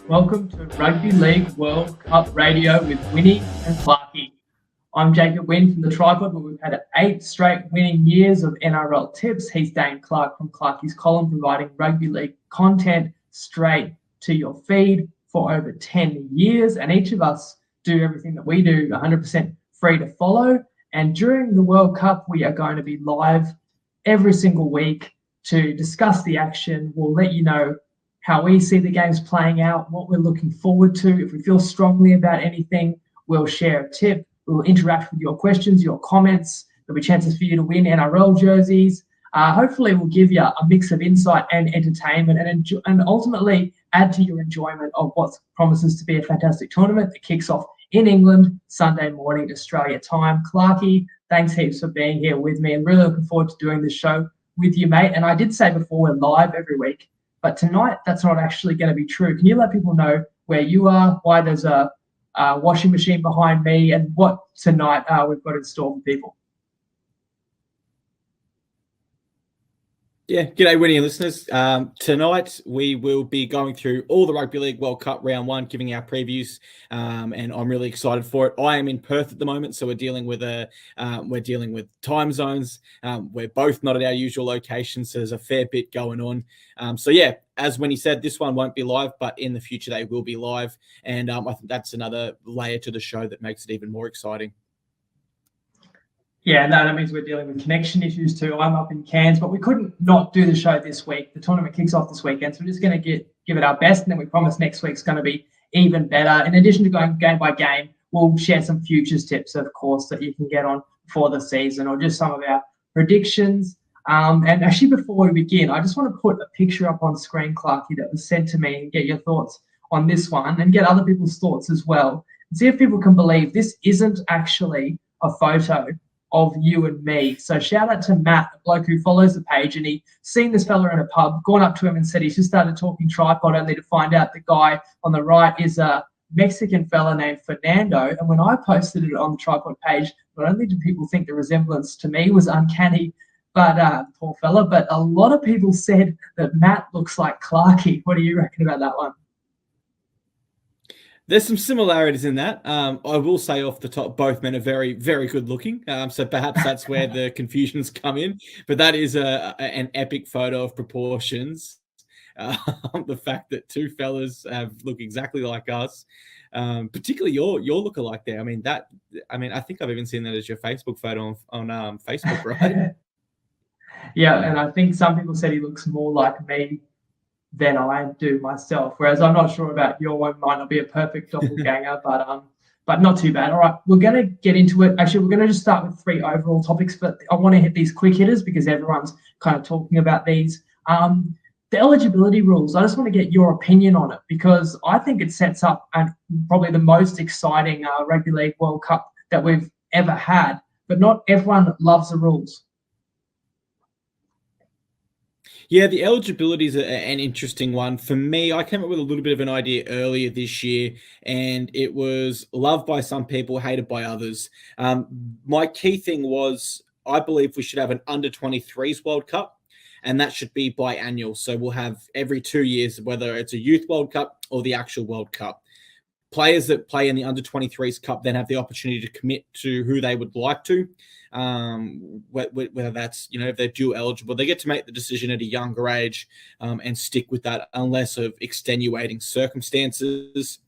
Welcome to Rugby League World Cup Radio with Winny and Clarkey. I'm Jacob Wynn from the Tripod, where we've had 8 straight winning years of NRL tips. He's Dane Clark from Clarkey's Column, providing rugby league content straight to your feed for over 10 years. And each of us do everything that we do 100% free to follow. And during the World Cup, we are going to be live every single week to discuss the action. We'll let you know how we see the games playing out, what we're looking forward to. If we feel strongly about anything, we'll share a tip. We'll interact with your questions, your comments. There'll be chances for you to win NRL jerseys. Hopefully, we'll give you a mix of insight and entertainment and ultimately add to your enjoyment of what promises to be a fantastic tournament that kicks off in England Sunday morning, Australia time. Clarkey, thanks heaps for being here with me and really looking forward to doing this show with you, mate. And I did say before, we're live every week. But tonight, that's not actually going to be true. Can you let people know where you are, why there's a washing machine behind me, and what tonight we've got in store for people? Yeah, g'day, Winny and listeners. Tonight, we will be going through all the Rugby League World Cup Round 1, giving our previews, and I'm really excited for it. I am in Perth at the moment, so we're dealing with time zones. We're both not at our usual locations, so there's a fair bit going on. So yeah, as Winnie said, this one won't be live, but in the future they will be live, and I think that's another layer to the show that makes it even more exciting. Yeah, no, that means we're dealing with connection issues too. I'm up in Cairns, but we couldn't not do the show this week. The tournament kicks off this weekend, so we're just going to give it our best, and then we promise next week's going to be even better. In addition to going game by game, we'll share some futures tips, of course, that you can get on for the season, or just some of our predictions. And actually, before we begin, I just want to put a picture up on screen, Clarkey, that was sent to me, and get your thoughts on this one, and get other people's thoughts as well, and see if people can believe this isn't actually a photo of you and me. So shout out to Matt, a bloke who follows the page, and he seen this fella in a pub, gone up to him and said he's just started talking tripod, only to find out the guy on the right is a Mexican fella named Fernando. And when I posted it on the tripod page, not only did people think the resemblance to me was uncanny, but poor fella, but a lot of people said that Matt looks like Clarkey. What do you reckon about that one? There's some similarities in that. I will say off the top, both men are very, very good looking. So perhaps that's where the confusions come in. But that is an epic photo of proportions. The fact that two fellas look exactly like us, particularly your lookalike there. I think I've even seen that as your Facebook photo on Facebook, right? Yeah, and I think some people said he looks more like me than I do myself, whereas I'm not sure about your one. Might not be a perfect doppelganger, but not too bad. All right, we're going to get into it. Actually, we're going to just start with 3 overall topics, but I want to hit these quick hitters because everyone's kind of talking about these. The eligibility rules, I just want to get your opinion on it because I think it sets up probably the most exciting Rugby League World Cup that we've ever had, but not everyone loves the rules. Yeah, the eligibility is an interesting one. For me, I came up with a little bit of an idea earlier this year, and it was loved by some people, hated by others. My key thing was I believe we should have an under-23s World Cup, and that should be biannual. So we'll have every 2 years, whether it's a Youth World Cup or the actual World Cup. Players that play in the under-23s Cup then have the opportunity to commit to who they would like to. Whether that's, if they're dual eligible, they get to make the decision at a younger age and stick with that unless of extenuating circumstances.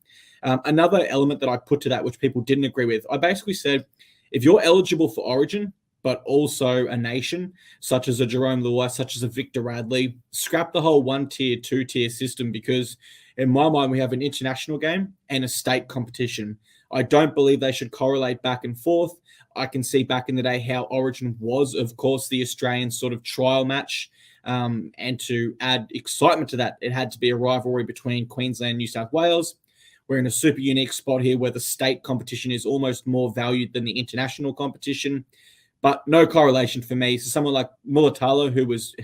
Another element that I put to that, which people didn't agree with, I basically said, if you're eligible for Origin, but also a nation, such as a Jerome Lewis, such as a Victor Radley, scrap the whole 1-tier, 2-tier system because in my mind, we have an international game and a state competition. I don't believe they should correlate back and forth. I can see back in the day how Origin was, of course, the Australian sort of trial match. And to add excitement to that, it had to be a rivalry between Queensland and New South Wales. We're in a super unique spot here where the state competition is almost more valued than the international competition. But no correlation for me. So someone like Mulatalo, who was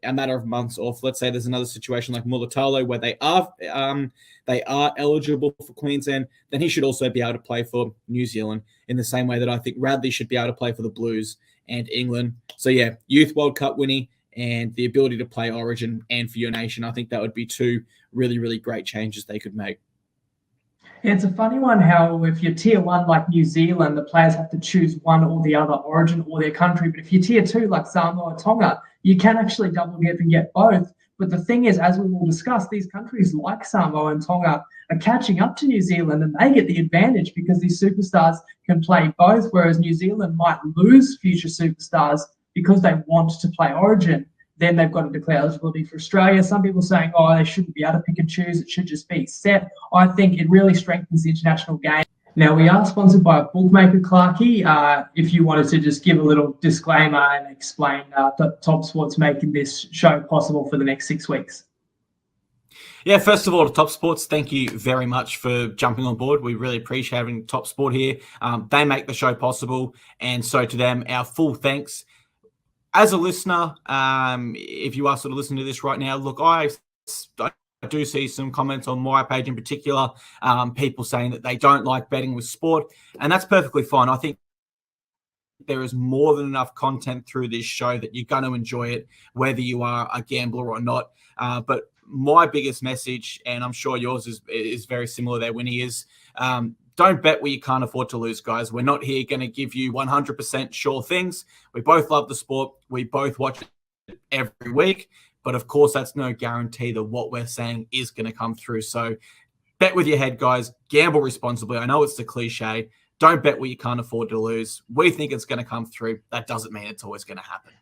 a matter of months off, let's say there's another situation like Mulatalo where they are eligible for Queensland, then he should also be able to play for New Zealand in the same way that I think Radley should be able to play for the Blues and England. So yeah, Youth World Cup, Winnie, and the ability to play Origin and for your nation. I think that would be two really, really great changes they could make. Yeah, it's a funny one how if you're tier one like New Zealand, the players have to choose one or the other, Origin or their country. But if you're tier two like Samoa or Tonga, you can actually double dip and get both. But the thing is, as we will discuss, these countries like Samoa and Tonga are catching up to New Zealand, and they get the advantage because these superstars can play both, whereas New Zealand might lose future superstars because they want to play Origin. Then they've got to declare eligibility for Australia. Some people saying, oh, they shouldn't be able to pick and choose. It should just be set. I think it really strengthens the international game. Now, we are sponsored by a bookmaker, Clarkey. If you wanted to just give a little disclaimer and explain Top Sports making this show possible for the next 6 weeks. Yeah, first of all, to Top Sports, thank you very much for jumping on board. We really appreciate having Top Sport here. They make the show possible, and so to them, our full thanks. As a listener, if you are sort of listening to this right now, look, I do see some comments on my page in particular, people saying that they don't like betting with sport, and that's perfectly fine. I think there is more than enough content through this show that you're going to enjoy it, whether you are a gambler or not. But my biggest message, and I'm sure yours is very similar there, Winnie, is don't bet where you can't afford to lose, guys. We're not here going to give you 100% sure things. We both love the sport. We both watch it every week. But, of course, that's no guarantee that what we're saying is going to come through. So bet with your head, guys. Gamble responsibly. I know it's the cliche. Don't bet where you can't afford to lose. We think it's going to come through. That doesn't mean it's always going to happen.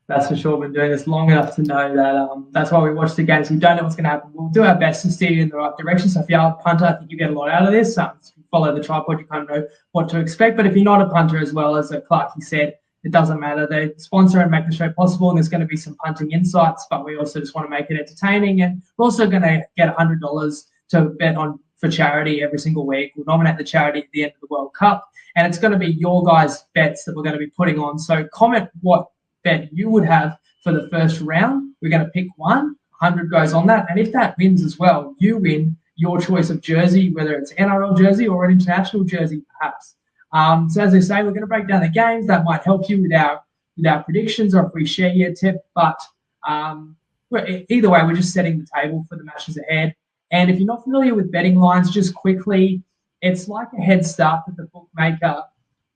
That's for sure. We've been doing this long enough to know that that's why we watch the games. We don't know what's going to happen. We'll do our best to steer you in the right direction. So if you are a punter, I think you get a lot out of this. If you follow the tripod, you kind of know what to expect. But if you're not a punter as well, as Clarkey said, it doesn't matter. They sponsor and make the show possible, and there's going to be some punting insights, but we also just want to make it entertaining. And we're also going to get $100 to bet on for charity every single week. We'll nominate the charity at the end of the World Cup, and it's going to be your guys' bets that we're going to be putting on. So comment what bet you would have for the first round. We're going to pick one, 100 goes on that, and if that wins as well, you win your choice of jersey, whether it's NRL jersey or an international jersey, perhaps. So as I say, we're going to break down the games. That might help you with our predictions or if we share your tip. But either way, we're just setting the table for the matches ahead. And if you're not familiar with betting lines, just quickly, it's like a head start that the bookmaker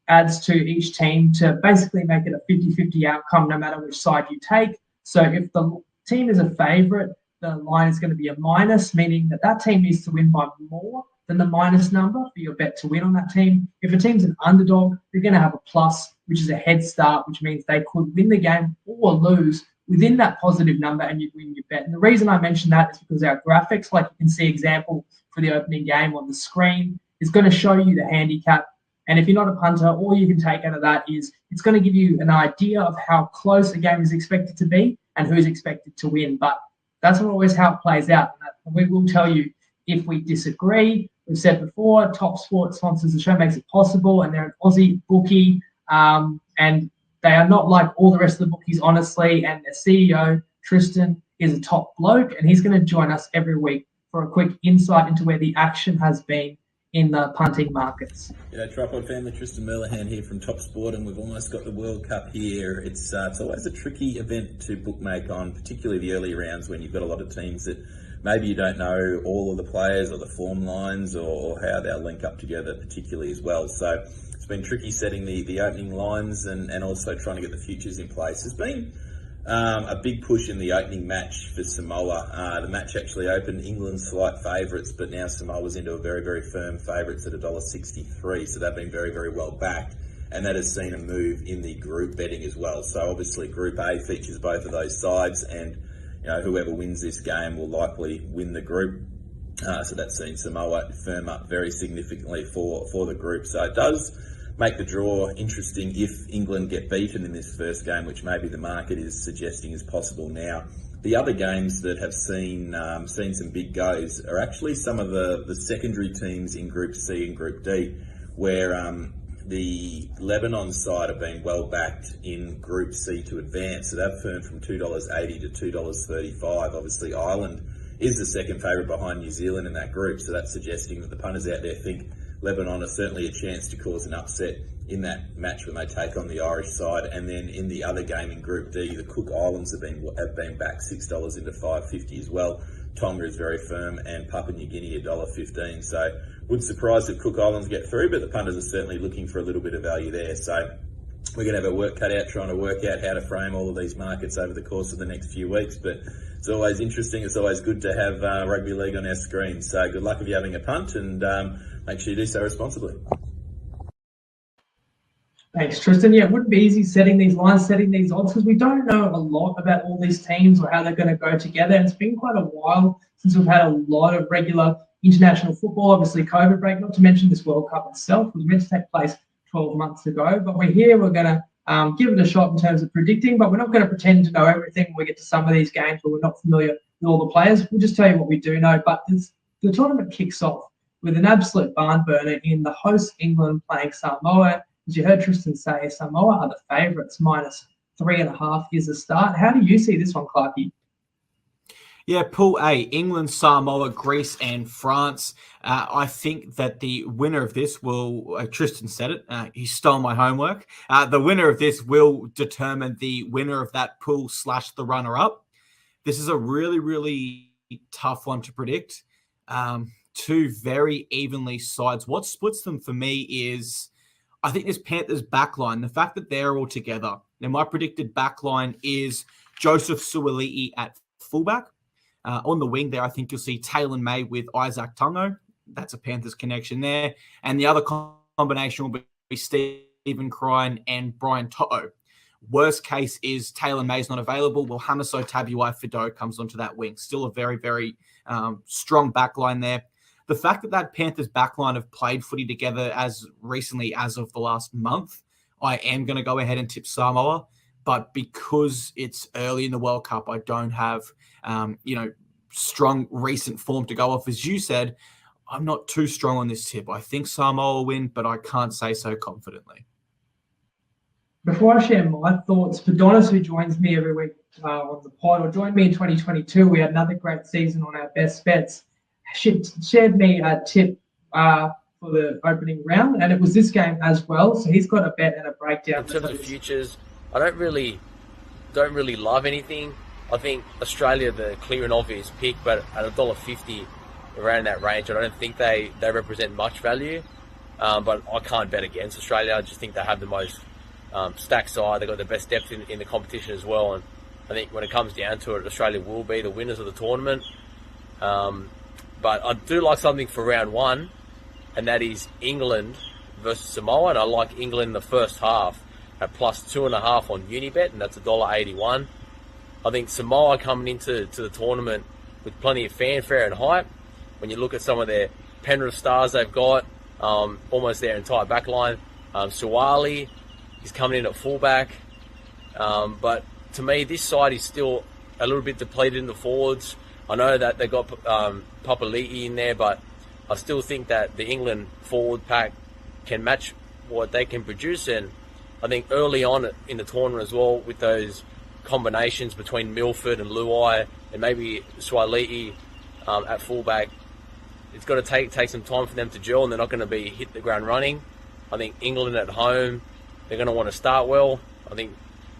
adds to each team to basically make it a 50-50 outcome no matter which side you take. So if the team is a favourite, the line is going to be a minus, meaning that team needs to win by more than the minus number for your bet to win on that team. If a team's an underdog, they're going to have a plus, which is a head start, which means they could win the game or lose within that positive number and you win your bet. And the reason I mention that is because our graphics, like you can see example for the opening game on the screen, is going to show you the handicap. And if you're not a punter, all you can take out of that is it's going to give you an idea of how close a game is expected to be and who's expected to win. But that's not always how it plays out. And we will tell you if we disagree. We've said before, Top Sport sponsors the show, makes it possible, and they're an Aussie bookie, and they are not like all the rest of the bookies, honestly, and their CEO, Tristan, is a top bloke, and he's going to join us every week for a quick insight into where the action has been in the punting markets. Tripod family, Tristan Merlehan here from Top Sport, and we've almost got the World Cup here. It's always a tricky event to bookmake on, particularly the early rounds when you've got a lot of teams that maybe you don't know all of the players or the form lines or how they'll link up together particularly as well. So it's been tricky setting the opening lines and also trying to get the futures in place. There's been a big push in the opening match for Samoa. The match actually opened England's slight favourites, but now Samoa's into a very, very firm favourites at $1.63. So they've been very, very well backed. And that has seen a move in the group betting as well. So obviously Group A features both of those sides, and whoever wins this game will likely win the group. So that's seen Samoa firm up very significantly for the group. So it does make the draw interesting if England get beaten in this first game, which maybe the market is suggesting is possible now. The other games that have seen some big goes are actually some of the secondary teams in Group C and Group D, where the Lebanon side have been well backed in Group C to advance. So they've turned from $2.80 to $2.35. Obviously, Ireland is the second favourite behind New Zealand in that group. So that's suggesting that the punters out there think Lebanon are certainly a chance to cause an upset in that match when they take on the Irish side. And then in the other game in Group D, the Cook Islands have been back $6 into $5.50 as well. Tonga is very firm, and Papua New Guinea $1.15. So wouldn't surprise if Cook Islands get through, but the punters are certainly looking for a little bit of value there. So we're going to have our work cut out trying to work out how to frame all of these markets over the course of the next few weeks. But it's always interesting. It's always good to have rugby league on our screen. So good luck if you're having a punt, and make sure you do so responsibly. Thanks, Tristan. Yeah, it wouldn't be easy setting these lines, setting these odds, because we don't know a lot about all these teams or how they're going to go together. And it's been quite a while since we've had a lot of regular international football. Obviously, COVID break, not to mention this World Cup itself was meant to take place 12 months ago. But we're here. We're going to give it a shot in terms of predicting, but we're not going to pretend to know everything when we get to some of these games where we're not familiar with all the players. We'll just tell you what we do know. But the tournament kicks off with an absolute barn burner in the host England playing Samoa. As you heard Tristan say, Samoa are the favourites, -3.5 is the start. How do you see this one, Clarkey? Yeah, Pool A, England, Samoa, Greece, and France. I think that the winner of this will, Tristan said it, he stole my homework. The winner of this will determine the winner of that pool / the runner-up. This is a really, really tough one to predict. Two very evenly sides. What splits them for me is, I think this Panthers backline, the fact that they're all together. Now, my predicted backline is Joseph Suaalii at fullback. On the wing there, I think you'll see Taylor May with Isaac Tungo. That's a Panthers connection there. And the other combination will be Stephen Crine and Brian To'o. Worst case is Taylor May's not available. Well, Hamiso Tabuai Fido comes onto that wing. Still a very, very strong backline there. The fact that that Panthers backline have played footy together as recently as of the last month, I am going to go ahead and tip Samoa. But because it's early in the World Cup, I don't have, strong recent form to go off. As you said, I'm not too strong on this tip. I think Samoa will win, but I can't say so confidently. Before I share my thoughts, for Donis, who joins me every week on the pod, or joined me in 2022, we had another great season on our best bets. Shared me a tip for the opening round, and it was this game as well. So he's got a bet and a breakdown. In terms of futures, I don't really love anything. I think Australia, the clear and obvious pick, but at $1.50 around that range, I don't think they represent much value. But I can't bet against Australia. I just think they have the most stacked side. They've got the best depth in the competition as well. And I think when it comes down to it, Australia will be the winners of the tournament. But I do like something for round one, and that is England versus Samoa. And I like England in the first half at +2.5 on Unibet, and that's $1.81. I think Samoa coming into the tournament with plenty of fanfare and hype. When you look at some of their Penrith stars they've got, almost their entire backline. Suaalii is coming in at fullback. But to me, this side is still a little bit depleted in the forwards. I know that they got Papali'i in there, but I still think that the England forward pack can match what they can produce. And I think early on in the tournament as well, with those combinations between Milford and Luai and maybe Suaalii at fullback, it's got to take some time for them to gel, and they're not going to be hit the ground running. I think England at home, they're going to want to start well. I think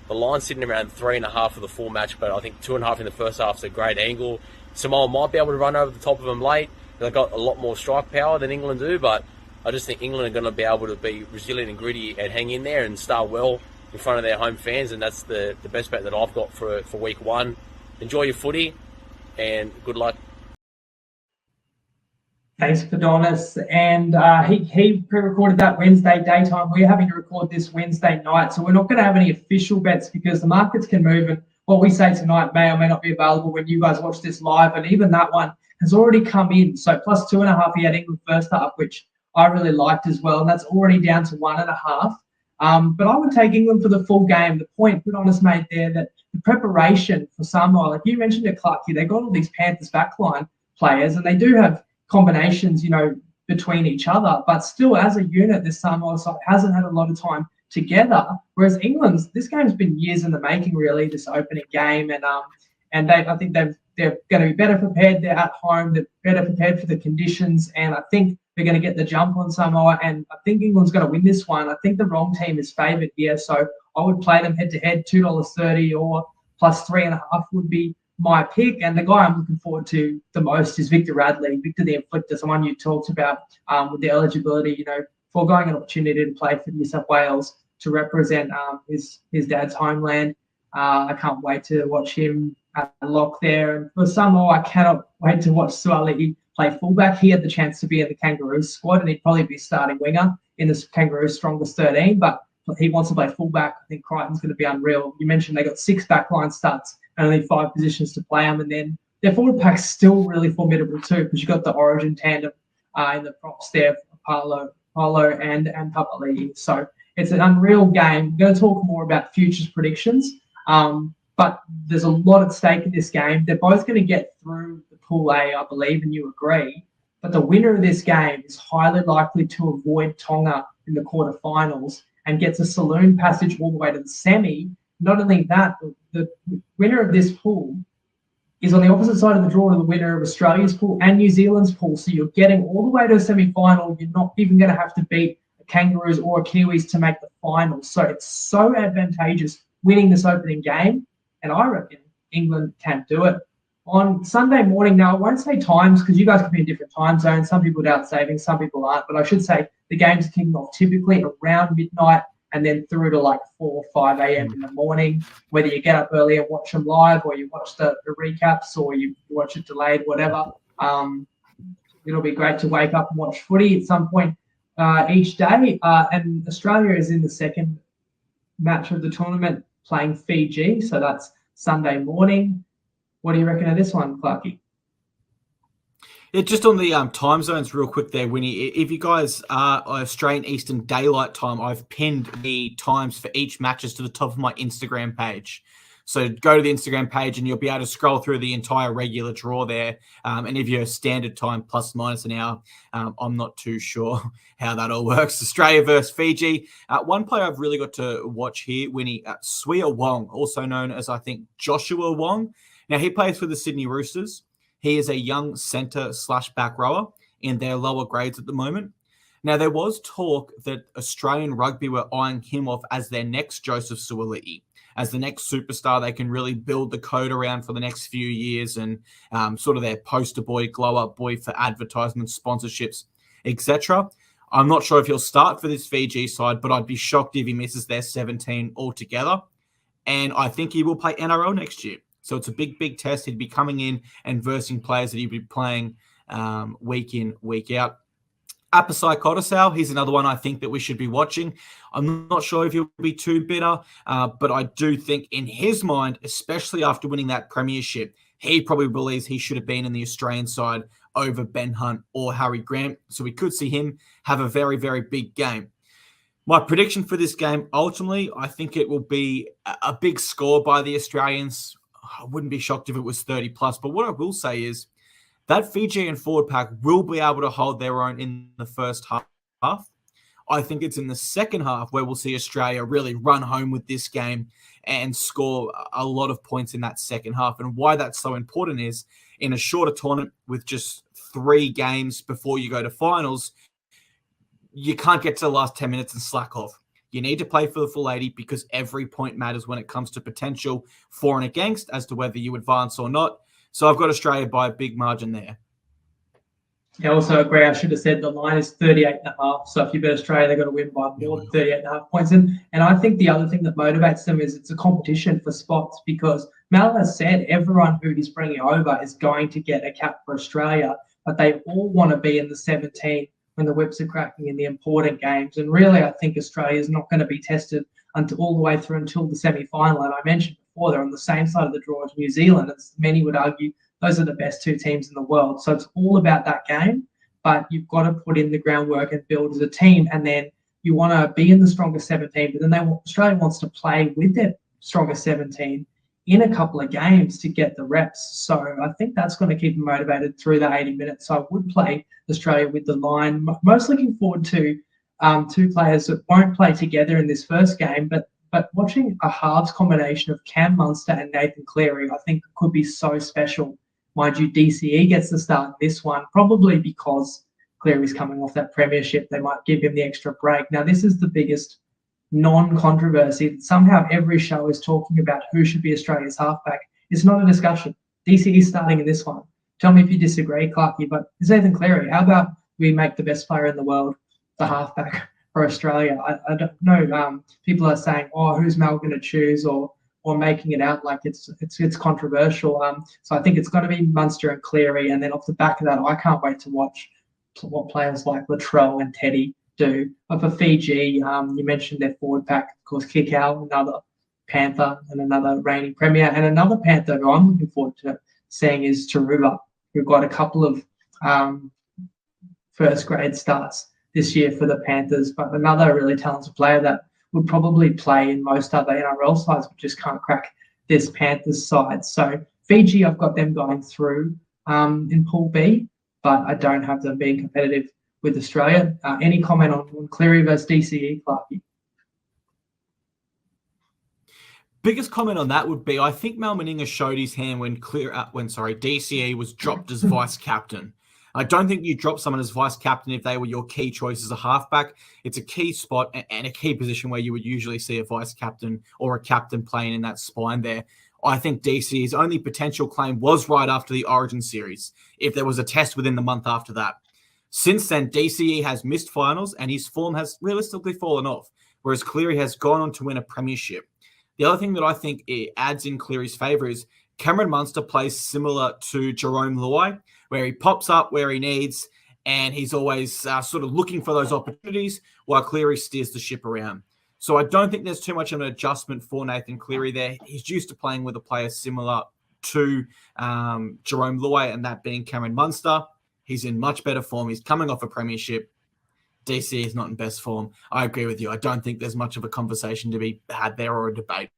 the line's sitting around 3.5 for the full match, but I think 2.5 in the first half is a great angle. Samoa might be able to run over the top of them late. They've got a lot more strike power than England do, but I just think England are going to be able to be resilient and gritty and hang in there and start well in front of their home fans, and that's the best bet that I've got for week one. Enjoy your footy, and good luck. Thanks for Donis. And he pre-recorded that Wednesday daytime. We're having to record this Wednesday night, so we're not going to have any official bets because the markets can move, and what we say tonight may or may not be available when you guys watch this live, and even that one has already come in. So +2.5, he had England first half, which I really liked as well, and that's already down to 1.5. But I would take England for the full game. The point Donis made there, that the preparation for Samoa, like you mentioned it, Clarkey, they got all these Panthers backline players, and they do have combinations, between each other. But still, as a unit, this Samoa side hasn't had a lot of time together. Whereas England's, this game's been years in the making, really, this opening game, and I think they're going to be better prepared. They're at home. They're better prepared for the conditions, and I think they're going to get the jump on Samoa, and I think England's going to win this one. I think the wrong team is favoured here, so I would play them head-to-head, $2.30 or plus 3.5 would be my pick. And the guy I'm looking forward to the most is Victor Radley, Victor the Inflictor, someone you talked about with the eligibility, foregoing an opportunity to play for New South Wales to represent his dad's homeland. I can't wait to watch him at the lock there. And for Samoa, I cannot wait to watch Suaalii play fullback. He had the chance to be in the Kangaroos squad, and he'd probably be starting winger in the Kangaroos strongest 13, but he wants to play fullback. I think Crichton's going to be unreal. You mentioned they got 6 backline starts and only 5 positions to play them, and then their forward pack's still really formidable too, because you've got the Origin tandem in the props there, Paulo and Papali'i. So it's an unreal game. We're going to talk more about futures predictions, but there's a lot at stake in this game. They're both going to get through the Pool A, I believe, and you agree. But the winner of this game is highly likely to avoid Tonga in the quarterfinals and gets a saloon passage all the way to the semi. Not only that, the winner of this pool is on the opposite side of the draw to the winner of Australia's pool and New Zealand's pool. So you're getting all the way to a semi-final. You're not even going to have to beat the Kangaroos or Kiwis to make the final. So it's so advantageous winning this opening game. And I reckon England can do it. On Sunday morning, now I won't say times because you guys can be in different time zones. Some people are out saving, some people aren't. But I should say the game's kicking off typically around midnight and then through to like 4 or 5 a.m. in the morning, whether you get up early and watch them live or you watch the recaps or you watch it delayed, whatever. It'll be great to wake up and watch footy at some point each day. And Australia is in the second match of the tournament playing Fiji. So that's Sunday morning. What do you reckon of this one, Clarkey? Yeah, just on the time zones real quick there, Winnie. If you guys are Australian Eastern Daylight Time, I've pinned the times for each matches to the top of my Instagram page. So go to the Instagram page and you'll be able to scroll through the entire regular draw there. And if you're standard time plus minus an hour, I'm not too sure how that all works. Australia versus Fiji. One player I've really got to watch here, Winnie, Swea Wong, also known as, I think, Joshua Wong. Now, he plays for the Sydney Roosters. He is a young centre/back rower in their lower grades at the moment. Now, there was talk that Australian rugby were eyeing him off as their next Joseph Suaalii, as the next superstar they can really build the code around for the next few years and sort of their poster boy, glow-up boy for advertisements, sponsorships, etc. I'm not sure if he'll start for this Fiji side, but I'd be shocked if he misses their 17 altogether. And I think he will play NRL next year. So it's a big, big test. He'd be coming in and versing players that he'd be playing week in, week out. Apasai Kotosau, he's another one I think that we should be watching. I'm not sure if he'll be too bitter, but I do think in his mind, especially after winning that premiership, he probably believes he should have been in the Australian side over Ben Hunt or Harry Grant. So we could see him have a very, very big game. My prediction for this game, ultimately, I think it will be a big score by the Australians. I wouldn't be shocked if it was 30 plus, but what I will say is that Fijian forward pack will be able to hold their own in the first half. I think it's in the second half where we'll see Australia really run home with this game and score a lot of points in that second half. And why that's so important is in a shorter tournament with just 3 games before you go to finals, you can't get to the last 10 minutes and slack off. You need to play for the full 80 because every point matters when it comes to potential for and against as to whether you advance or not. So I've got Australia by a big margin there. I also agree. I should have said the line is 38.5. So if you bet Australia, they've got to win by more than 38.5 points. And I think the other thing that motivates them is it's a competition for spots because Mal has said everyone who he's bringing over is going to get a cap for Australia, but they all want to be in the 17 when the whips are cracking in the important games. And really, I think Australia is not going to be tested until all the way through until the semi-final. And I mentioned before, they're on the same side of the draw as New Zealand. As many would argue, those are the best 2 teams in the world. So it's all about that game, but you've got to put in the groundwork and build as a team. And then you want to be in the strongest 17, but then Australia wants to play with their strongest 17 in a couple of games to get the reps. So I think that's going to keep them motivated through the 80 minutes. So I would play Australia with the line. Most looking forward to 2 players that won't play together in this first game, but watching a halves combination of Cam Munster and Nathan Cleary, I think could be so special. Mind you, DCE gets the start in this one, probably because Cleary's coming off that premiership. They might give him the extra break. Now, this is the biggest non-controversy. Somehow every show is talking about who should be Australia's halfback. It's not a discussion. DCE is starting in this one. Tell me if you disagree, Clarkey, but it's Nathan Cleary. How about we make the best player in the world the halfback for Australia? I don't know. People are saying, oh, who's Mel going to choose, or making it out like it's controversial. So I think it's going to be Munster and Cleary, and then off the back of that, I can't wait to watch what players like Latrell and Teddy do. But for Fiji, you mentioned their forward pack, of course, Kikau, another Panther and another reigning Premier, and another Panther who I'm looking forward to seeing is Taruva, who got a couple of first grade starts this year for the Panthers, but another really talented player that would probably play in most other NRL sides, but just can't crack this Panthers side. So Fiji, I've got them going through in Pool B, but I don't have them being competitive with Australia. Any comment on Cleary versus DCE, Clarkey? Biggest comment on that would be, I think Mal Meninga showed his hand when DCE was dropped as vice captain. I don't think you drop someone as vice captain if they were your key choice as a halfback. It's a key spot and a key position where you would usually see a vice captain or a captain playing in that spine there. I think DCE's only potential claim was right after the Origin series, if there was a test within the month after that. Since then, DCE has missed finals and his form has realistically fallen off, whereas Cleary has gone on to win a premiership. The other thing that I think it adds in Cleary's favour is Cameron Munster plays similar to Jerome Luai, where he pops up where he needs, and he's always sort of looking for those opportunities while Cleary steers the ship around. So I don't think there's too much of an adjustment for Nathan Cleary there. He's used to playing with a player similar to Jerome Luai, and that being Cameron Munster. He's in much better form. He's coming off a premiership. DC is not in best form. I agree with you. I don't think there's much of a conversation to be had there or a debate.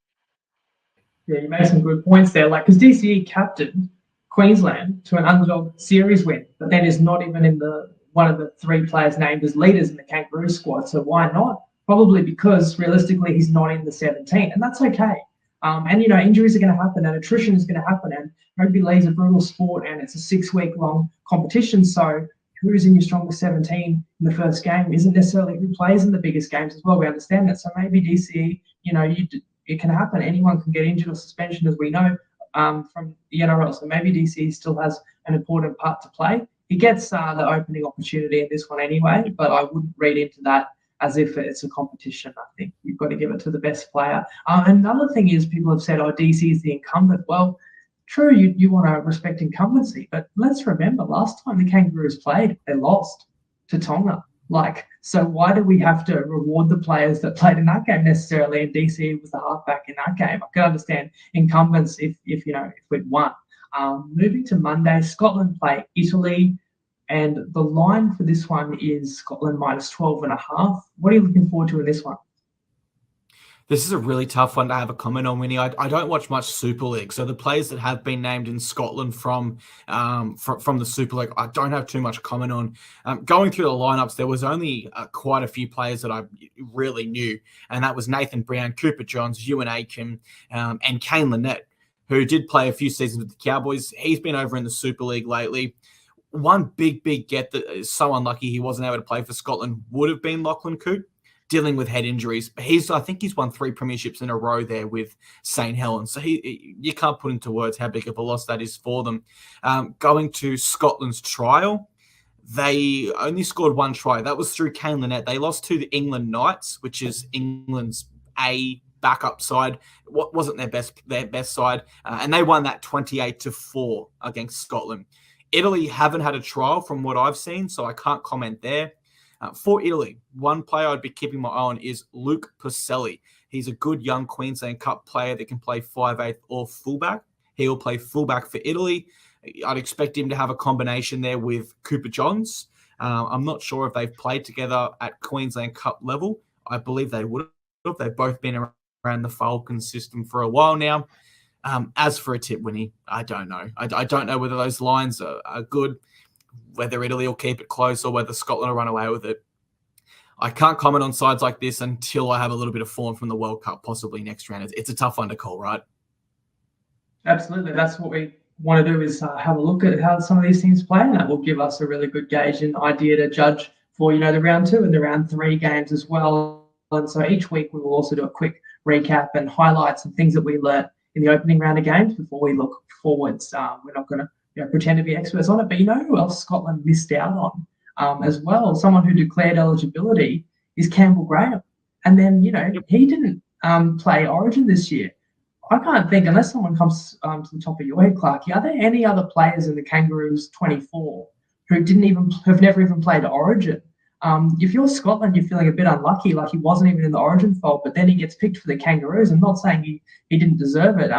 Yeah, you made some good points there. Because DCE captained Queensland to an underdog series win, but then is not even in one of the three players named as leaders in the Kangaroo squad. So why not? Probably because realistically he's not in the 17, and that's okay. And injuries are going to happen, and attrition is going to happen, and rugby league is a brutal sport, and it's a 6-week long competition. So who's in your strongest 17 in the first game isn't necessarily who plays in the biggest games as well. We understand that. So maybe DCE, it can happen. Anyone can get injured or suspension, as we know from the NRL. So maybe DCE still has an important part to play. He gets the opening opportunity in this one anyway, but I wouldn't read into that as if it's a competition. I think you've got to give it to the best player. Another thing is people have said, DC is the incumbent. Well, true, you want to respect incumbency, but let's remember last time the Kangaroos played, they lost to Tonga. So why do we have to reward the players that played in that game necessarily? And DC was the halfback in that game. I could understand incumbents if we'd won. Moving to Monday, Scotland play Italy, and the line for this one is Scotland minus 12.5. What are you looking forward to in this one? This is a really tough one to have a comment on, Winnie. I don't watch much Super League, so the players that have been named in Scotland from the Super League, I don't have too much comment on. Going through the lineups, there was only quite a few players that I really knew, and that was Nathan Brown, Cooper Johns, Ewan Aitken, and Kane Lynette, who did play a few seasons with the Cowboys. He's been over in the Super League lately. One big get that is so unlucky he wasn't able to play for Scotland would have been Lachlan Coote, dealing with head injuries. I think he's won 3 premierships in a row there with St. Helens. So you can't put into words how big of a loss that is for them. Going to Scotland's trial, they only scored 1 try. That was through Kane Lynette. They lost to the England Knights, which is England's A backup side. What wasn't their best side, and they won that 28-4 against Scotland. Italy haven't had a trial from what I've seen, so I can't comment there. For Italy, one player I'd be keeping my eye on is Luke Pucelli. He's a good young Queensland Cup player that can play 5'8" or fullback. He will play fullback for Italy. I'd expect him to have a combination there with Cooper Johns. I'm not sure if they've played together at Queensland Cup level. I believe they would have. They've both been around the Falcons system for a while now. As for a tip, Winnie, I don't know. I don't know whether those lines are good, whether Italy will keep it close or whether Scotland will run away with it. I can't comment on sides like this until I have a little bit of form from the World Cup, possibly next round. It's a tough one to call, right? Absolutely. That's what we want to do is have a look at how some of these teams play, and that will give us a really good gauge and idea to judge for, the round 2 and the round 3 games as well. And so each week we will also do a quick recap and highlight some things that we learnt in the opening round of games before we look forwards. We're not going to pretend to be experts on it, but who else Scotland missed out on as well? Someone who declared eligibility is Campbell Graham. And then, he didn't play Origin this year. I can't think, unless someone comes to the top of your head, Clarkey, are there any other players in the Kangaroos 24 who've never even played Origin? If you're Scotland, you're feeling a bit unlucky, like he wasn't even in the Origin fold, but then he gets picked for the Kangaroos. I'm not saying he didn't deserve it.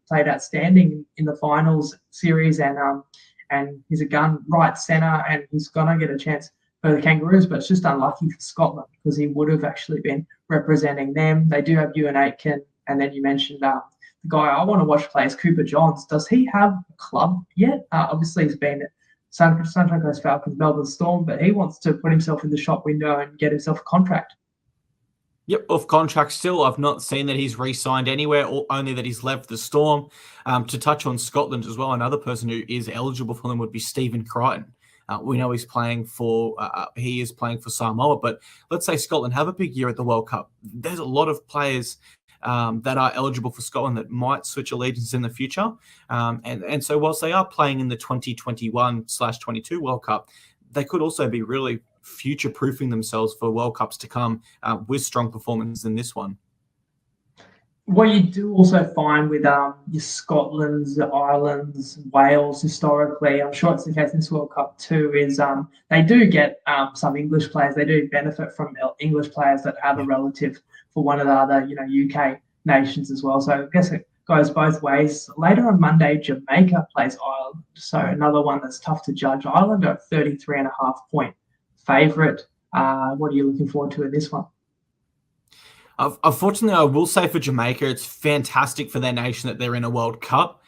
Played outstanding in the finals series, and he's a gun right centre, and he's gonna get a chance for the Kangaroos, but it's just unlucky for Scotland because he would have actually been representing them. They do have Ewan Aitken, and then you mentioned the guy I want to watch play is Cooper Johns. Does he have a club yet? Obviously, he's been at Sunshine Coast Falcons, Melbourne Storm, but he wants to put himself in the shop window and get himself a contract. Yep, off contract still. I've not seen that he's re-signed anywhere, or only that he's left the Storm. To touch on Scotland as well, another person who is eligible for them would be Stephen Crichton. We know he is playing for Samoa, but let's say Scotland have a big year at the World Cup. There's a lot of players that are eligible for Scotland that might switch allegiance in the future. And so whilst they are playing in the 2021/22 World Cup, they could also be really future-proofing themselves for World Cups to come with strong performances in this one. What you do also find with your Scotland's, Ireland's, Wales historically, I'm sure it's the case in this World Cup too, is they do get some English players. They do benefit from English players that have a relative for one of the other, UK nations as well. So I guess it goes both ways. Later on Monday, Jamaica plays Ireland. So another one that's tough to judge. Ireland are 33.5-point favourite. What are you looking forward to in this one? Unfortunately, I will say for Jamaica, it's fantastic for their nation that they're in a World Cup.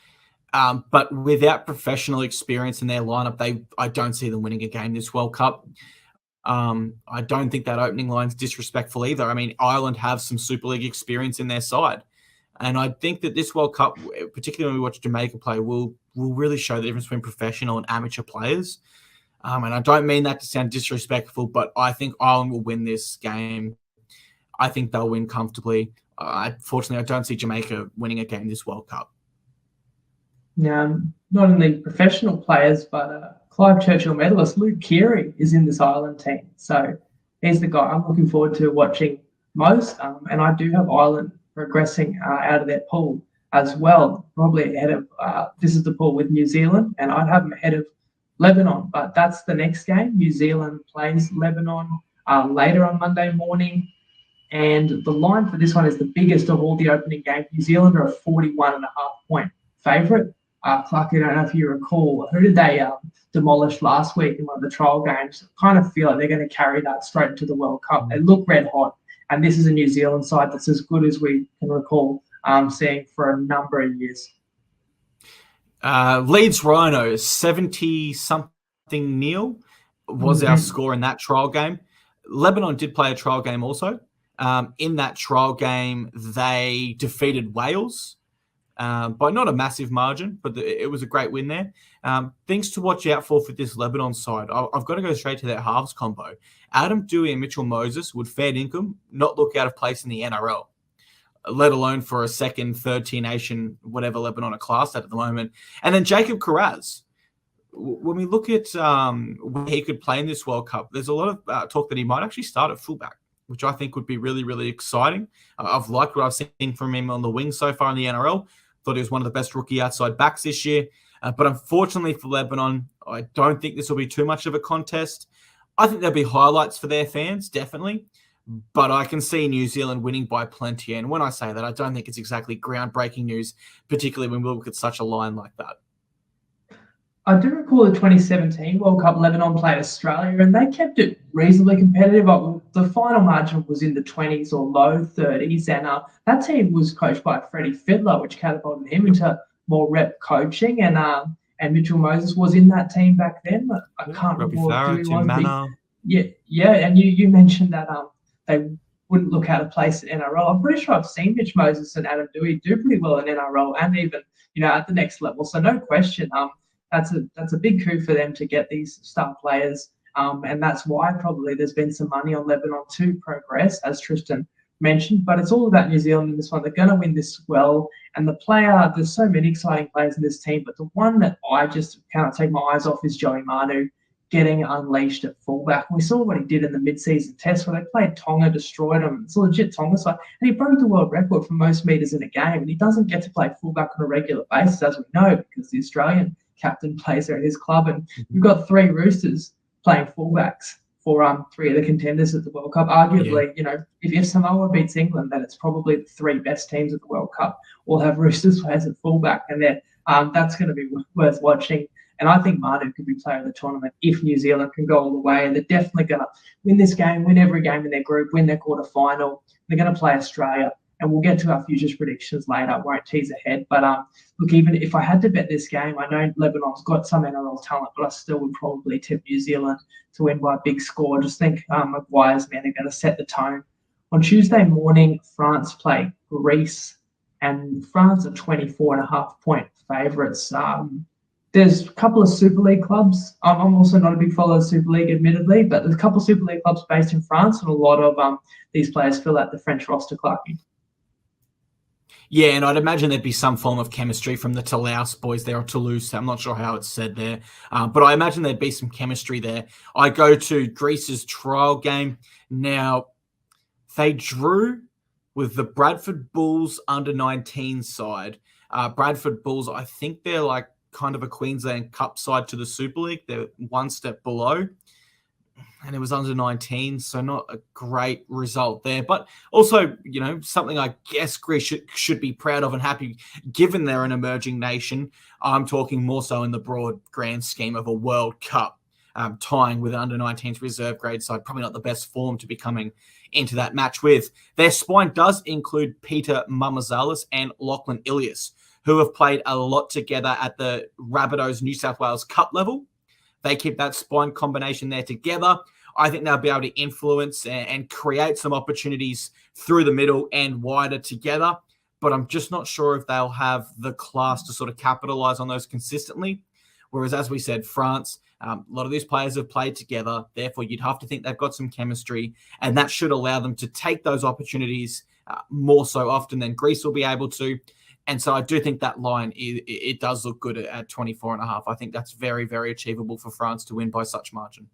But without professional experience in their lineup, I don't see them winning a game this World Cup. I don't think that opening line's disrespectful either. I mean, Ireland have some Super League experience in their side. And I think that this World Cup, particularly when we watch Jamaica play, will really show the difference between professional and amateur players. And I don't mean that to sound disrespectful, but I think Ireland will win this game. I think they'll win comfortably. Fortunately, I don't see Jamaica winning a game this World Cup. Now, not only professional players, but Clive Churchill medalist Luke Keary is in this Ireland team. So he's the guy I'm looking forward to watching most. And I do have Ireland progressing out of their pool as well, probably ahead of, this is the pool with New Zealand, and I'd have them ahead of Lebanon. But that's the next game. New Zealand plays Lebanon later on Monday morning. And the line for this one is the biggest of all the opening games. New Zealand are a 41.5-point favourite. Clark, I don't know if you recall, who did they demolish last week in one of the trial games? I kind of feel like they're going to carry that straight into the World Cup. They look red hot. And this is a New Zealand side that's as good as we can recall seeing for a number of years. Leeds Rhinos, 70-something nil was our score in that trial game. Lebanon did play a trial game also. In that trial game, they defeated Wales by not a massive margin, but it was a great win there. Things to watch out for this Lebanon side. I've got to go straight to their halves combo. Adam Dewey and Mitchell Moses would fair income not look out of place in the NRL, let alone for a second, third-tier nation, whatever Lebanon are classed at the moment. And then Jacob Carraz. When we look at where he could play in this World Cup, there's a lot of talk that he might actually start at fullback, which I think would be really, really exciting. I've liked what I've seen from him on the wing so far in the NRL. Thought he was one of the best rookie outside backs this year. But unfortunately for Lebanon, I don't think this will be too much of a contest. I think there'll be highlights for their fans, definitely. But I can see New Zealand winning by plenty. And when I say that, I don't think it's exactly groundbreaking news, particularly when we look at such a line like that. I do recall the 2017 World Cup, Lebanon played Australia, and they kept it reasonably competitive. The final margin was in the 20s or low 30s, and that team was coached by Freddie Fiddler, which catapulted him into more rep coaching. And Mitchell Moses was in that team back then. I can't remember who he was. Yeah, and you mentioned that they wouldn't look out of place at NRL. I'm pretty sure I've seen Mitch Moses and Adam Dewey do pretty well in NRL and even at the next level. So no question, that's a big coup for them to get these star players. And that's why probably there's been some money on Lebanon to progress, as Tristan mentioned. But it's all about New Zealand in this one. They're going to win this well. And there's so many exciting players in this team, but the one that I just cannot take my eyes off is Joey Manu getting unleashed at fullback. We saw what he did in the mid-season test where they played Tonga, destroyed them. It's a legit Tonga side. And he broke the world record for most metres in a game. And he doesn't get to play fullback on a regular basis, as we know, because the Australian captain plays there at his club. And we've got 3 Roosters playing fullbacks for 3 of the contenders at the World Cup. Arguably, if Samoa beats England, then it's probably the 3 best teams at the World Cup will have Roosters players at fullback, and that's going to be worth watching. And I think Manu could be player of the tournament if New Zealand can go all the way. And they're definitely going to win this game, win every game in their group, win their quarterfinal. They're going to play Australia. And we'll get to our futures predictions later. I won't tease ahead. But look, even if I had to bet this game, I know Lebanon's got some NRL talent, but I still would probably tip New Zealand to win by a big score. Just think Maguire's men are going to set the tone. On Tuesday morning, France play Greece, and France are 24.5-point favourites. There's a couple of Super League clubs. I'm also not a big follower of Super League, admittedly, but there's a couple of Super League clubs based in France, and a lot of these players fill out the French roster, Clarkey. Yeah, and I'd imagine there'd be some form of chemistry from the Toulouse boys there, or Toulouse. I'm not sure how it's said there. But I imagine there'd be some chemistry there. I go to Greece's trial game. Now, they drew with the Bradford Bulls under-19 side. Bradford Bulls, I think they're like kind of a Queensland Cup side to the Super League. They're one step below. And it was under 19, so not a great result there. But also, something I guess Greece should be proud of and happy, given they're an emerging nation. I'm talking more so in the broad grand scheme of a World Cup, tying with under 19's reserve grade side. Probably not the best form to be coming into that match with. Their spine does include Peter Mamazalis and Lachlan Ilias, who have played a lot together at the Rabbitohs New South Wales Cup level. They keep that spine combination there together. I think they'll be able to influence and create some opportunities through the middle and wider together. But I'm just not sure if they'll have the class to sort of capitalize on those consistently. Whereas, as we said, France, a lot of these players have played together. Therefore, you'd have to think they've got some chemistry, and that should allow them to take those opportunities more so often than Greece will be able to. And so I do think that line, it does look good at 24.5. I think that's very, very achievable for France to win by such margin.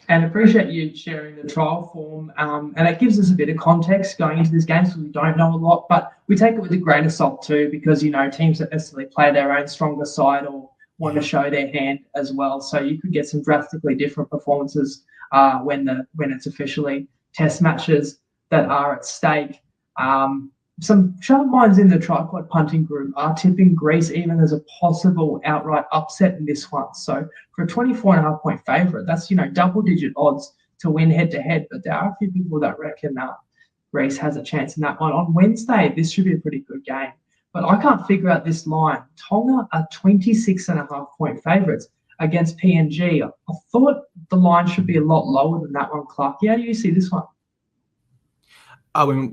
And appreciate you sharing the trial form. And it gives us a bit of context going into this game, so we don't know a lot, but we take it with a grain of salt too, because, teams that necessarily play their own stronger side or want to show their hand as well. So you could get some drastically different performances when it's officially test matches that are at stake. Some sharp minds in the tripod punting group are tipping Greece even as a possible outright upset in this one. So for a 24.5-point favourite, that's, double-digit odds to win head-to-head. But there are a few people that reckon Greece has a chance in that one. On Wednesday, this should be a pretty good game. But I can't figure out this line. Tonga are 26.5-point favourites against PNG. I thought the line should be a lot lower than that one, Clarkey. How do you see this one?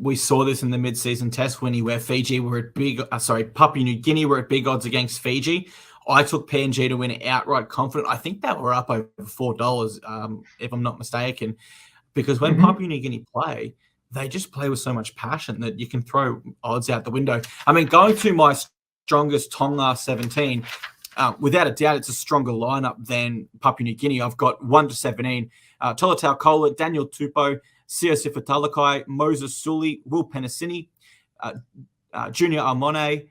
We saw this in the mid-season test, Winnie, where Papua New Guinea were at big odds against Fiji. I took PNG to win outright confident. I think that were up over $4, if I'm not mistaken, because when Papua New Guinea play, they just play with so much passion that you can throw odds out the window. I mean, going to my strongest Tonga 17, without a doubt, it's a stronger lineup than Papua New Guinea. I've got 1-17, Tolatau Kola, Daniel Tupou, Siosifa Talakai, Moses Sully, Will Penasini, Junior Amone,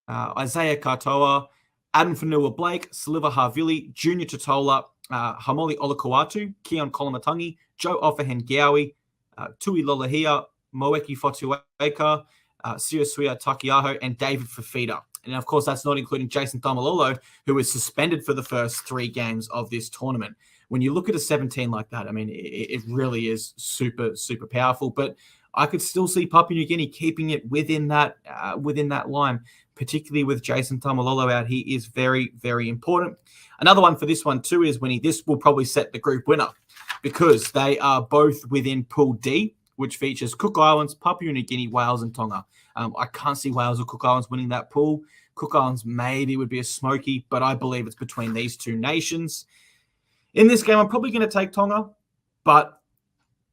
Isaiah Katoa, Adam Fanua Blake, Saliva Havili, Junior Totola, Hamoli Olakawatu, Keon Kolamatangi, Joe Offahen Gowie, Tui Lolahia, Moeki Fotueka, Siosua Takiaho, and David Fafita. And of course, that's not including Jason Tamalolo, who was suspended for the first 3 games of this tournament. When you look at a 17 like that, I mean, it really is super, super powerful. But I could still see Papua New Guinea keeping it within that line, particularly with Jason Tamalolo out. He is very, very important. Another one for this one too is this will probably set the group winner, because they are both within Pool D, which features Cook Islands, Papua New Guinea, Wales, and Tonga. I can't see Wales or Cook Islands winning that pool. Cook Islands maybe would be a smoky, but I believe it's between these two nations. In this game, I'm probably going to take Tonga, but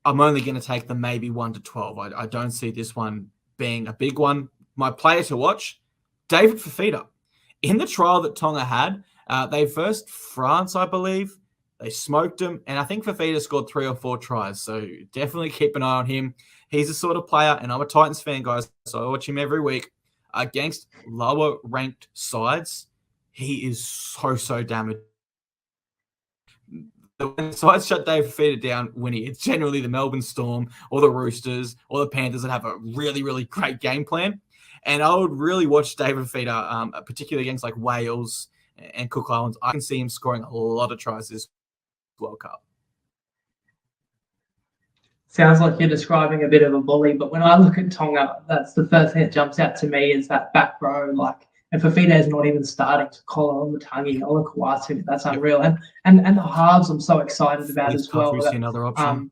I'm only going to take them maybe 1-12. I don't see this one being a big one. My player to watch, David Fafita. In the trial that Tonga had, they versed France, I believe. They smoked them, and I think Fafita scored 3 or 4 tries, so definitely keep an eye on him. He's the sort of player, and I'm a Titans fan, guys, so I watch him every week. Against lower-ranked sides, he is so damaging. When sides shut Dave Fafita down, Winnie, it's generally the Melbourne Storm or the Roosters or the Panthers that have a really great game plan. And I would really watch David Fafita, particularly against like Wales and Cook Islands. I can see him scoring a lot of tries this World Cup. Sounds like you're describing a bit of a bully, but when I look at Tonga, that's the first thing that jumps out to me is that back row, and Fafita is not even starting to collar on the Tangi, Olakawatu. That's unreal. And the halves I'm so excited about as well. Another option.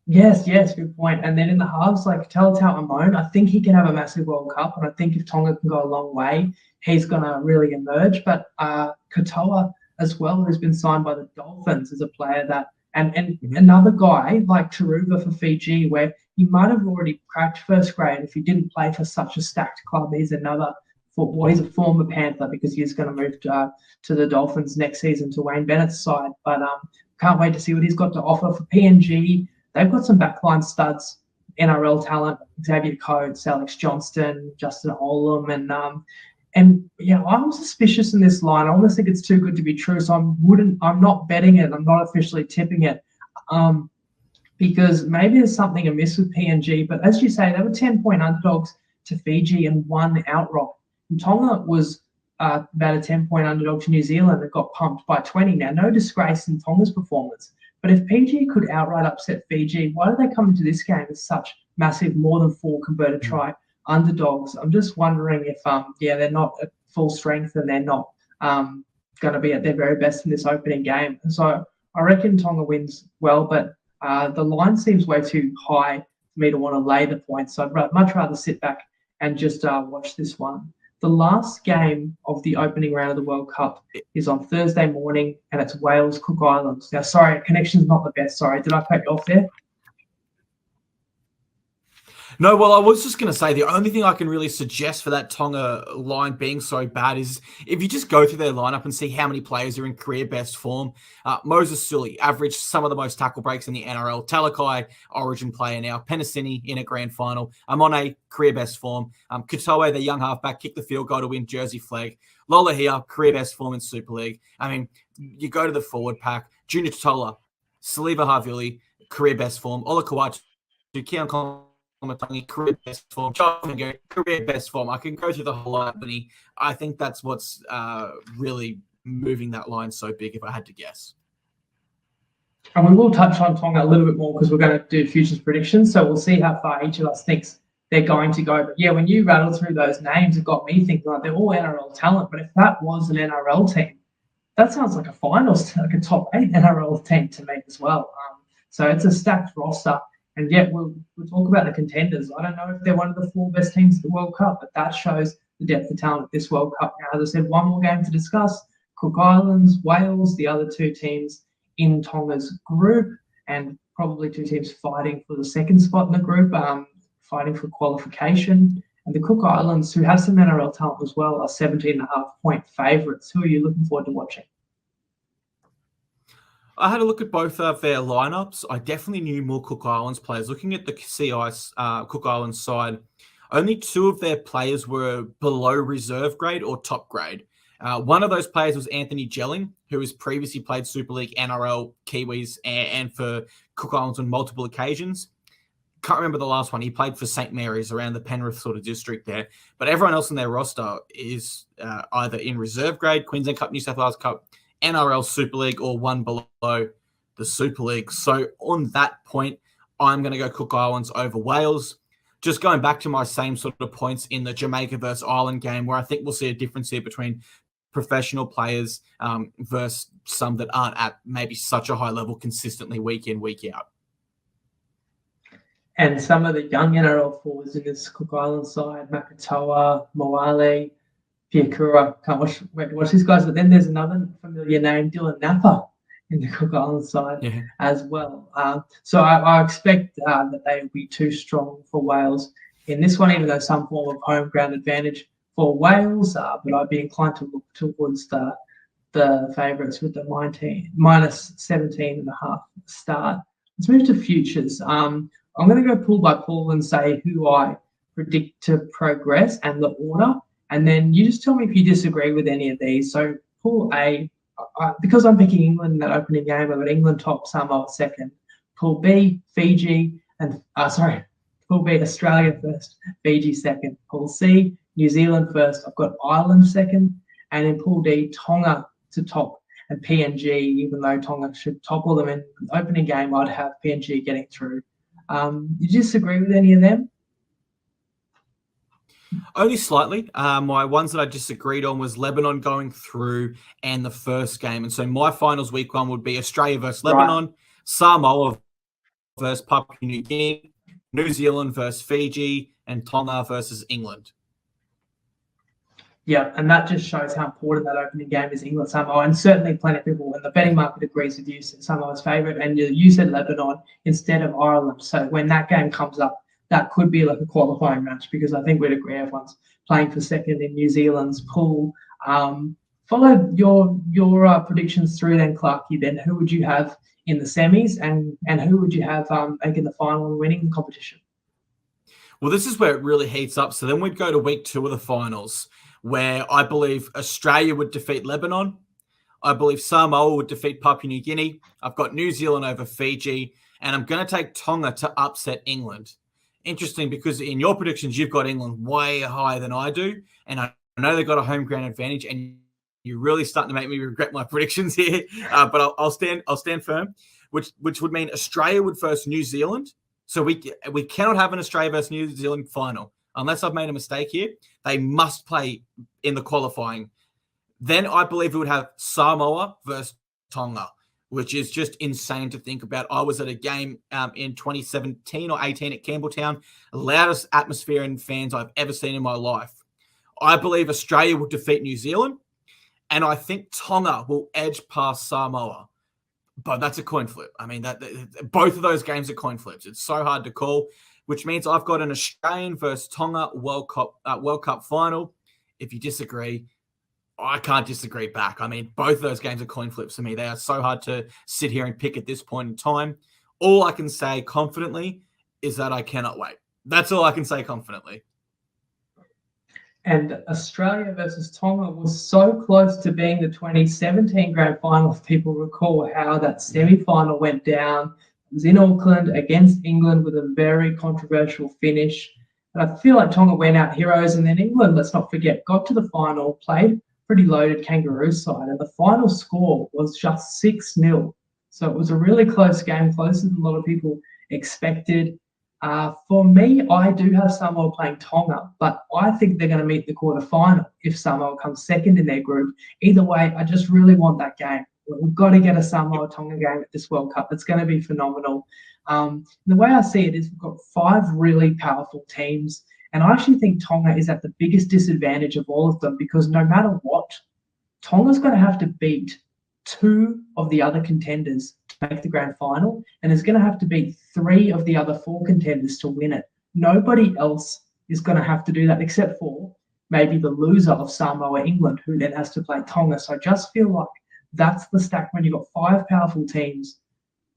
Yes, good point. And then in the halves, like Talatau Amon, I think he can have a massive World Cup, and I think if Tonga can go a long way, he's going to really emerge. But Katoa as well, who's been signed by the Dolphins, is a player that, and another guy like Taruva for Fiji, where he might have already cracked first grade if he didn't play for such a stacked club. He's another football. He's a former Panther because he's going to move to the Dolphins next season to Wayne Bennett's side. But can't wait to see what he's got to offer for PNG. They've got some backline studs, NRL talent, Xavier Coates, Alex Johnston, Justin Olam, and yeah, I'm suspicious in this line. I almost think it's too good to be true, so I'm not betting it. I'm not officially tipping it, because maybe there's something amiss with PNG. But as you say, they were 10-point underdogs to Fiji and won outright. And Tonga was about a 10-point underdog to New Zealand that got pumped by 20. Now, no disgrace in Tonga's performance. But if PNG could outright upset Fiji, why do they come into this game as such massive, more than 4 converted try underdogs? I'm just wondering if, they're not at full strength and they're not going to be at their very best in this opening game. And so I reckon Tonga wins well, but the line seems way too high for me to want to lay the points. So I'd much rather sit back and just watch this one. The last game of the opening round of the World Cup is on Thursday morning, and it's Wales, Cook Islands. Now, sorry, connection's not the best. Sorry, did I cut you off there? No, well, I was just going to say the only thing I can really suggest for that Tonga line being so bad is if you just go through their lineup and see how many players are in career best form. Moses Sully averaged some of the most tackle breaks in the NRL. Talakai, Origin player now. Penasini in a grand final. Amone, career best form. Katoa, the young halfback, kicked the field goal to win Jersey flag. Lola here, career best form in Super League. I mean, you go to the forward pack. Junior Totola, Saliva Havili, career best form. Ola Kawatu, Keon career best form, career best form. I can go through the whole line, but I think that's what's really moving that line so big, if I had to guess. And we will touch on Tonga a little bit more because we're going to do futures predictions, so we'll see how far each of us thinks they're going to go. But yeah, when you rattle through those names, it got me thinking like they're all NRL talent, but if that was an NRL team, that sounds like a finals, like a top 8 NRL team to me as well. So it's a stacked roster. And yet we'll talk about the contenders. I don't know if they're one of the 4 best teams at the World Cup, but that shows the depth of talent at this World Cup. Now, as I said, one more game to discuss. Cook Islands, Wales, the other 2 teams in Tonga's group, and probably 2 teams fighting for the second spot in the group, fighting for qualification. And the Cook Islands, who have some NRL talent as well, are 17.5-point favourites. Who are you looking forward to watching? I had a look at both of their lineups. I definitely knew more Cook Islands players. Looking at the CI Cook Islands side, only 2 of their players were below reserve grade or top grade. One of those players was Anthony Gelling, who has previously played Super League, NRL, Kiwis, and for Cook Islands on multiple occasions. Can't remember the last one. He played for St. Mary's around the Penrith sort of district there. But everyone else in their roster is either in reserve grade, Queensland Cup, New South Wales Cup, NRL Super League, or one below the Super League. So on that point, I'm going to go Cook Islands over Wales. Just going back to my same sort of points in the Jamaica versus Ireland game, where I think we'll see a difference here between professional players versus some that aren't at maybe such a high level consistently week in, week out. And some of the young NRL forwards in this Cook Island side, Makatoa, Moale, Piakura. Can't wait to watch these guys. But then there's another familiar name, Dylan Napa, in the Cook Islands side as well. So I expect that they will be too strong for Wales in this one, even though some form of home ground advantage for Wales. But I'd be inclined to look towards the favourites with the minus 17.5 start. Let's move to futures. I'm going to go pool by pool and say who I predict to progress and the order. And then you just tell me if you disagree with any of these. So pool A, because I'm picking England in that opening game, I've got England top, Samoa second. Pool B, Fiji, and Pool B, Australia first, Fiji second. Pool C, New Zealand first. I've got Ireland second. And in Pool D, Tonga to top and PNG, even though Tonga should topple them in the opening game, I'd have PNG getting through. You disagree with any of them? Only slightly. My ones that I disagreed on was Lebanon going through and the first game. And so my finals week one would be Australia versus Lebanon, Samoa versus Papua New Guinea, New Zealand versus Fiji, and Tonga versus England. Yeah, and that just shows how important that opening game is, England-Samoa. And certainly plenty of people in the betting market agrees with you, Samoa's favourite. And you said Lebanon instead of Ireland. So when that game comes up, that could be like a qualifying match, because I think we'd agree everyone's playing for second in New Zealand's pool. Follow your predictions through then, Clarkey. Then who would you have in the semis, and who would you have making the final and winning the competition? Well, this is where it really heats up. So then we'd go to week 2 of the finals, where I believe Australia would defeat Lebanon. I believe Samoa would defeat Papua New Guinea. I've got New Zealand over Fiji, and I'm going to take Tonga to upset England. Interesting, because in your predictions, you've got England way higher than I do. And I know they've got a home ground advantage, and you're really starting to make me regret my predictions here. But I'll stand firm, which would mean Australia would versus New Zealand. So we cannot have an Australia versus New Zealand final unless I've made a mistake here. They must play in the qualifying. Then I believe we would have Samoa versus Tonga, which is just insane to think about. I was at a game in 2017 or 18 at Campbelltown, loudest atmosphere and fans I've ever seen in my life. I believe Australia will defeat New Zealand, and I think Tonga will edge past Samoa. But that's a coin flip. I mean, both of those games are coin flips. It's so hard to call, which means I've got an Australian versus Tonga World Cup final. If you disagree, I can't disagree back. I mean, both of those games are coin flips for me. They are so hard to sit here and pick at this point in time. All I can say confidently is that I cannot wait. That's all I can say confidently. And Australia versus Tonga was so close to being the 2017 grand final, if people recall how that semi-final went down. It was in Auckland against England with a very controversial finish. And I feel like Tonga went out heroes, and then England, let's not forget, got to the final, played pretty loaded Kangaroo side, and the final score was just 6-0. So it was a really close game, closer than a lot of people expected. For me, I do have Samoa playing Tonga, but I think they're going to meet the quarterfinal if Samoa comes second in their group. Either way, I just really want that game. We've got to get a Samoa-Tonga game at this World Cup. It's going to be phenomenal. The way I see it is we've got 5 really powerful teams. And I actually think Tonga is at the biggest disadvantage of all of them, because no matter what, Tonga's going to have to beat 2 of the other contenders to make the grand final, and is going to have to beat 3 of the other 4 contenders to win it. Nobody else is going to have to do that except for maybe the loser of Samoa, England, who then has to play Tonga. So I just feel like that's the stack when you've got 5 powerful teams.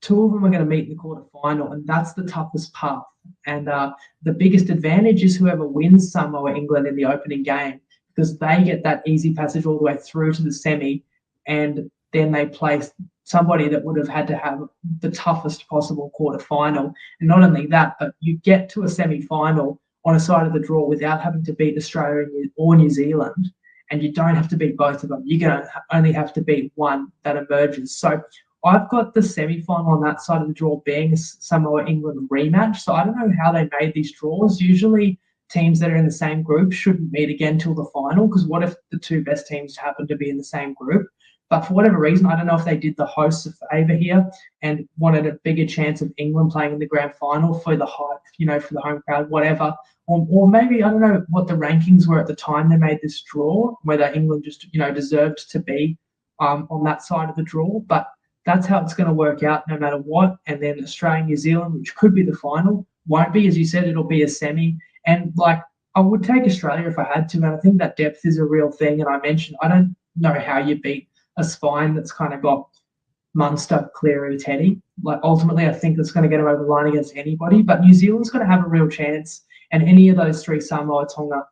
2 of them are going to meet in the quarterfinal, and that's the toughest path. And the biggest advantage is whoever wins Samoa, England in the opening game, because they get that easy passage all the way through to the semi, and then they play somebody that would have had to have the toughest possible quarterfinal. And not only that, but you get to a semi-final on a side of the draw without having to beat Australia or New Zealand, and you don't have to beat both of them. You're going to only have to beat one that emerges. So I've got the semi-final on that side of the draw being a Samoa-England rematch. So I don't know how they made these draws. Usually teams that are in the same group shouldn't meet again till the final, because what if the 2 best teams happen to be in the same group? But for whatever reason, I don't know if they did the hosts a favour here and wanted a bigger chance of England playing in the grand final for the hype, for the home crowd, whatever. Or maybe, I don't know what the rankings were at the time they made this draw, whether England just, deserved to be on that side of the draw. But that's how it's going to work out no matter what. And then Australia, New Zealand, which could be the final, won't be. As you said, it'll be a semi. And, I would take Australia if I had to, and I think that depth is a real thing. And I mentioned, I don't know how you beat a spine that's kind of got Munster, Cleary, Teddy. Ultimately, I think it's going to get them over the line against anybody. But New Zealand's going to have a real chance, and any of those three, Samoa, Tonga,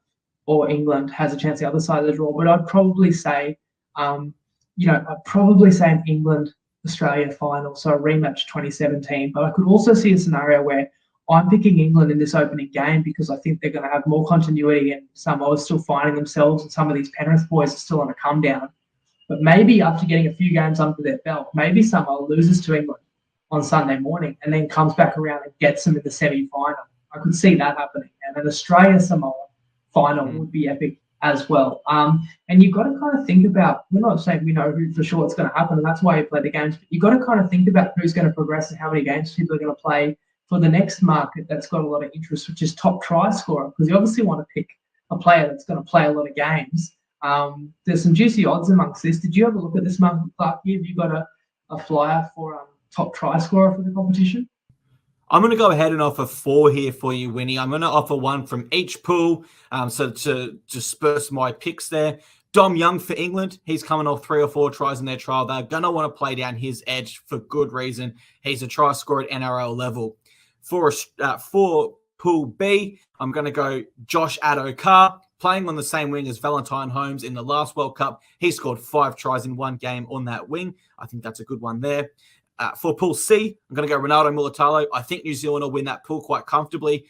or England, has a chance the other side of the draw. But I'd probably say, an England-Australia final, so a rematch 2017. But I could also see a scenario where I'm picking England in this opening game because I think they're going to have more continuity, and Samoa's still finding themselves, and some of these Penrith boys are still on a come down. But maybe after getting a few games under their belt, maybe Samoa loses to England on Sunday morning and then comes back around and gets them in the semi-final. I could see that happening. And an Australia-Samoa final would be epic as well. And you've got to kind of think about, we're not saying we know who for sure it's going to happen, and that's why you play the games, but you've got to kind of think about who's going to progress and how many games people are going to play for the next market that's got a lot of interest, which is top try scorer, because you obviously want to pick a player that's going to play a lot of games. There's some juicy odds amongst this. Did you have a look at this month, Clarkey? Have you got a flyer for top try scorer for the competition? I'm going to go ahead and offer 4 here for you, Winnie. I'm going to offer one from each pool. So to disperse my picks there. Dom Young for England. He's coming off 3 or 4 tries in their trial. They're going to want to play down his edge for good reason. He's a try scorer at NRL level. For Pool B, I'm going to go Josh Addo-Carr, playing on the same wing as Valentine Holmes in the last World Cup. He scored 5 tries in one game on that wing. I think that's a good one there. For Pool C, I'm going to go Ronaldo Mulitalo. I think New Zealand will win that pool quite comfortably.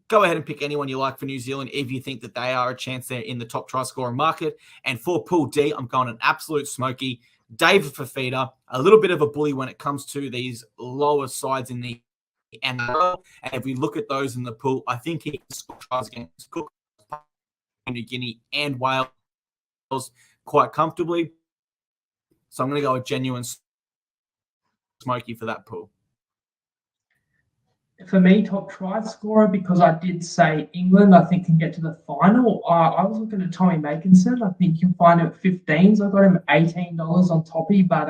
Go ahead and pick anyone you like for New Zealand if you think that they are a chance there in the top try scoring market. And for Pool D, I'm going an absolute smoky. David Fafita, a little bit of a bully when it comes to these lower sides in the NRL. And if we look at those in the pool, I think he can score tries against Cook, New Guinea, and Wales quite comfortably. So I'm going to go a genuine smoky for that pool. For me, top try scorer, because I did say England, I think, can get to the final. I was looking at Tommy Makinson. I think you can find him at 15s. I got him at $18 on Toppy, but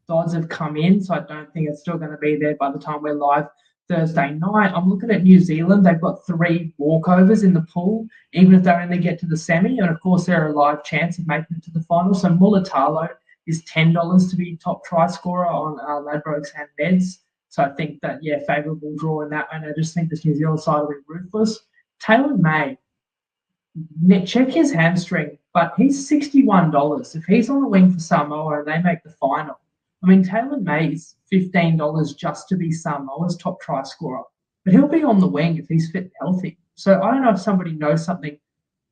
the odds have come in, so I don't think it's still going to be there by the time we're live Thursday night. I'm looking at New Zealand. They've got 3 walkovers in the pool, even if they only get to the semi. And, of course, they're a live chance of making it to the final. So Mulitalo is $10 to be top try scorer on Ladbrokes and Neds. So I think that, favourable draw in that. And I just think this New Zealand side will be ruthless. Taylor May, check his hamstring, but he's $61. If he's on the wing for Samoa and they make the final, I mean, Taylor May is $15 just to be Samoa's top try scorer. But he'll be on the wing if he's fit and healthy. So I don't know if somebody knows something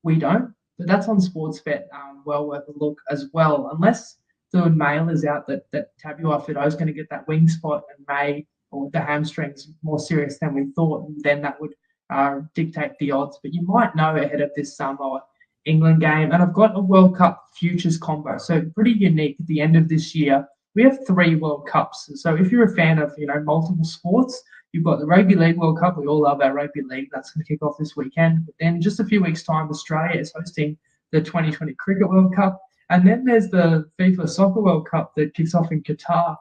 we don't, but that's on Sportsbet, well worth a look as well. Unless the mail is out that Tabuai-Fidow is going to get that wing spot, and May, or the hamstring's more serious than we thought, and then that would dictate the odds. But you might know ahead of this Samoa-England game. And I've got a World Cup futures combo, so pretty unique at the end of this year. We have 3 World Cups. So if you're a fan of, multiple sports, you've got the Rugby League World Cup. We all love our rugby league. That's going to kick off this weekend. But then just a few weeks' time, Australia is hosting the 2020 Cricket World Cup. And then there's the FIFA Soccer World Cup that kicks off in Qatar.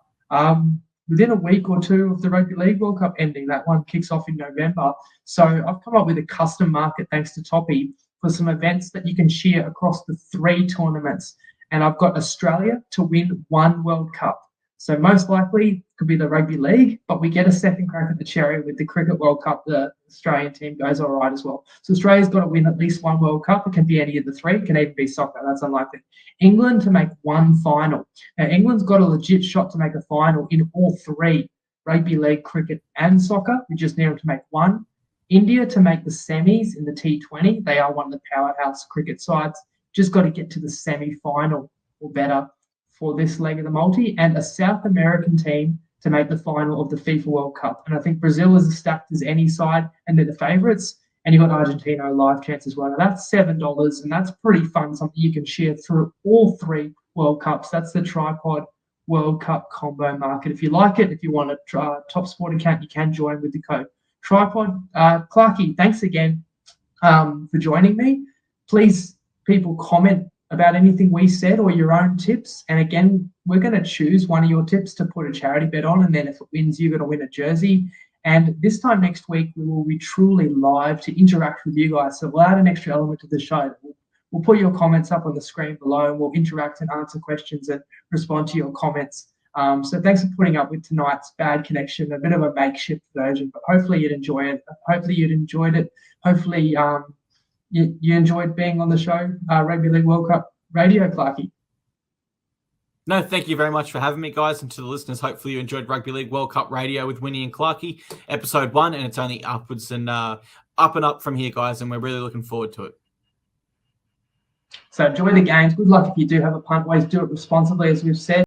Within a week or two of the Rugby League World Cup ending, that one kicks off in November. So I've come up with a custom market, thanks to Toppy, for some events that you can share across the 3 tournaments. And I've got Australia to win 1 World Cup. So most likely could be the Rugby League, but we get a second crack at the cherry with the Cricket World Cup. The Australian team goes all right as well. So Australia's got to win at least 1 World Cup. It can be any of the 3. It can even be soccer. That's unlikely. England to make 1 final. Now, England's got a legit shot to make a final in all 3, Rugby League, cricket, and soccer. We just need them to make 1. India to make the semis in the T20. They are one of the powerhouse cricket sides. Just got to get to the semi-final or better for this leg of the multi, and a South American team to make the final of the FIFA World Cup. And I think Brazil is as stacked as any side, and they're the favourites. And you've got Argentina live chance as well. Now that's $7, and that's pretty fun, something you can share through all 3 World Cups. That's the Tripod World Cup combo market. If you like it, if you want a Top Sport account, you can join with the code Tripod. Clarkey, thanks again for joining me. Please, people, comment about anything we said or your own tips. And again, we're going to choose one of your tips to put a charity bet on. And then if it wins, you're going to win a jersey. And this time next week, we will be truly live to interact with you guys. So we'll add an extra element to the show. We'll put your comments up on the screen below, and we'll interact and answer questions and respond to your comments. So thanks for putting up with tonight's bad connection, a bit of a makeshift version, but hopefully you'd enjoy it. Hopefully you'd enjoyed it. Hopefully you enjoyed being on the show, Rugby League World Cup Radio, Clarkey. No, thank you very much for having me, guys. And to the listeners, hopefully you enjoyed Rugby League World Cup Radio with Winny and Clarkey, episode 1, and it's only upwards and up and up from here, guys, and we're really looking forward to it. So enjoy the games. Good luck if you do have a punt. Always do it responsibly, as we've said.